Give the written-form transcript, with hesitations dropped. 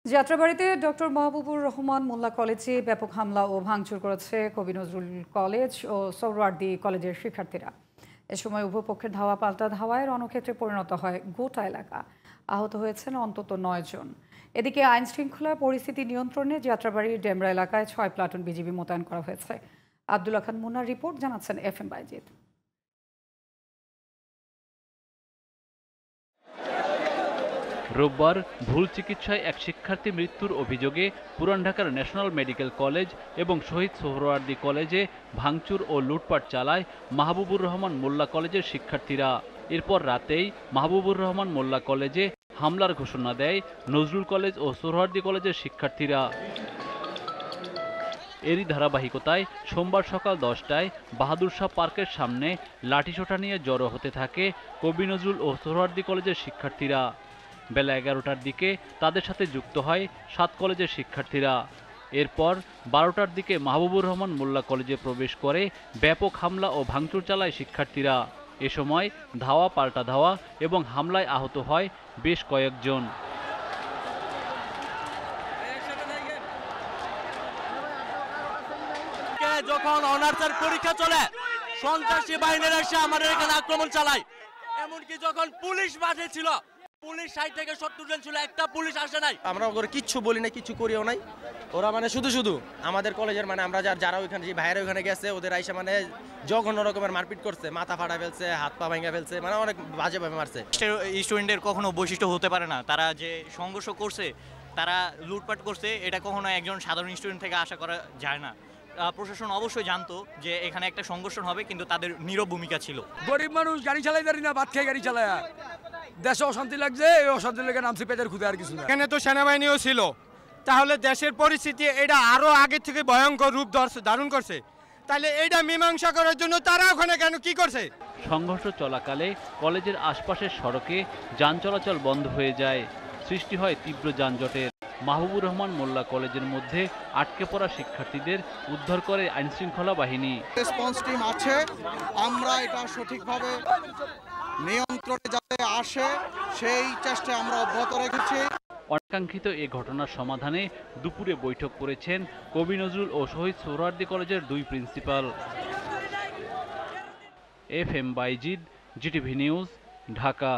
যাত্রাবাড়ীতে doctor Mahbubur Rahman মোল্লা কলেজে ব্যাপক হামলা ও ভাঙচুর করেছে কবি নজরুল কলেজ ও সোহরাওয়ার্দী কলেজের শিক্ষার্থীরা। এ সময় উভয় পক্ষের ধাওয়া পাল্টা ধাওয়ায় রণক্ষেত্রে পরিণত হয় গোটা এলাকা। আহত হয়েছেন অন্তত ৯ জন। এদিকে আইন শৃঙ্খলা পরিস্থিতি নিয়ন্ত্রণে যাত্রাবাড়ির ডেমরা এলাকায় ৬ প্লাটুন বিজিবি মোতায়েন করা হয়েছে। আব্দুল্লাহ খান মুন্নার রিপোর্ট, জানাচ্ছেন FM বাইজিদ। রোববার ভুল চিকিৎসায় এক শিক্ষার্থী মৃত্যুর অভিযোগে পুরান ঢাকার ন্যাশনাল মেডিকেল কলেজ এবং শহীদ সোহরাওয়ার্দী কলেজে ভাঙচুর ও লুটপাট চালায় মাহবুবুর রহমান মোল্লা কলেজের শিক্ষার্থীরা। এরপর রাতেই মাহবুবুর রহমান মোল্লা কলেজে হামলার ঘোষণা দেয় নজরুল কলেজ ও সোহরাওয়ার্দী কলেজের শিক্ষার্থীরা। এরই ধারাবাহিকতায় সোমবার সকাল 10টায় বাহাদুর শাহ পার্কের সামনে লাঠিসোঁটা নিয়ে জড়ো হতে থাকে কবি নজরুল ও সোহরাওয়ার্দী কলেজের শিক্ষার্থীরা। বেলা 11টার দিকে তাদের সাথে যুক্ত হয় 7 কলেজের শিক্ষার্থীরা। এরপর 12টার দিকে মাহবুবুর রহমান মোল্লা কলেজে প্রবেশ করে ব্যাপক হামলা ও ভাঙচুর চালায় শিক্ষার্থীরা। এ সময় ধাওয়া পাল্টা ধাওয়া এবং হামলায় আহত হয় বেশ কয়েকজন। যখন অনার্সের পরীক্ষা চলে সন্ত্রাসী বাহিনীরা এসে আমাদের এখানে আক্রমণ চালায়। এমনকি যখন পুলিশ মাঠে ছিল, পুলিশ 60 থেকে 70 জন ছিল, একটা পুলিশ আসে নাই। আমরা ওরা কিচ্ছু বলি না, কিছু করিও নাই। ওরা মানে শুধু আমাদের কলেজের মানে আমরা যারা ওইখানে যে ভাইয়েরা ওইখানে গেছে ওদের আইসা মানে জঘন্য রকমের মারপিট করছে, মাথা ফাটা ফেলছে, হাত পা ভেঙে ফেলছে, মানে অনেক বাজেভাবে মারছে। স্টুডেন্টের কখনো বৈশিষ্ট্য হতে পারে না, তারা যে সংঘর্ষ করছে, তারা লুটপাট করছে, এটা কখনো একজন সাধারণ স্টুডেন্ট থেকে আশা করা যায় না। প্রশাসন অবশ্যই জানতো যে এখানে একটা সংঘর্ষণ হবে, কিন্তু তাদের নীরব ভূমিকা ছিল। গরিব মানুষ গাড়ি চালাই পারি না, ভাত খেয়ে গাড়ি চালায়, দেশে অশান্তি লাগছে, এই অশান্তি লেগে নামছে পেটের খুদে, আর কিছু না। এখানে তো সেনাবাহিনীও ছিল, তাহলে দেশের পরিস্থিতি এটা আরো আগে থেকে ভয়ঙ্কর রূপ ধারণ করছে। তাহলে এইটা মীমাংসা করার জন্য তারা ওখানে কেন কি করছে? সংঘর্ষ চলাকালে কলেজের আশপাশের সড়কে যান চলাচল বন্ধ হয়ে যায়, সৃষ্টি হয় তীব্র যানজটের। মাহবুবুর রহমান মোল্লা কলেজের মধ্যে আটকে পড়া শিক্ষার্থীদের উদ্ধার করে আইনশৃঙ্খলা বাহিনী। রেসপন্স টিম আছে, আমরা এটা সঠিকভাবে নিয়ন্ত্রণে যাতে আসে সেই চেষ্টা আমরা অব্যাহত রেখেছি। অনাকাঙ্ক্ষিত এ ঘটনার সমাধানে দুপুরে বৈঠক করেছেন কবি নজরুল ও শহীদ সোহরাওয়ার্দী কলেজের 2 principal. FM Bayezid, GTV news, Dhaka.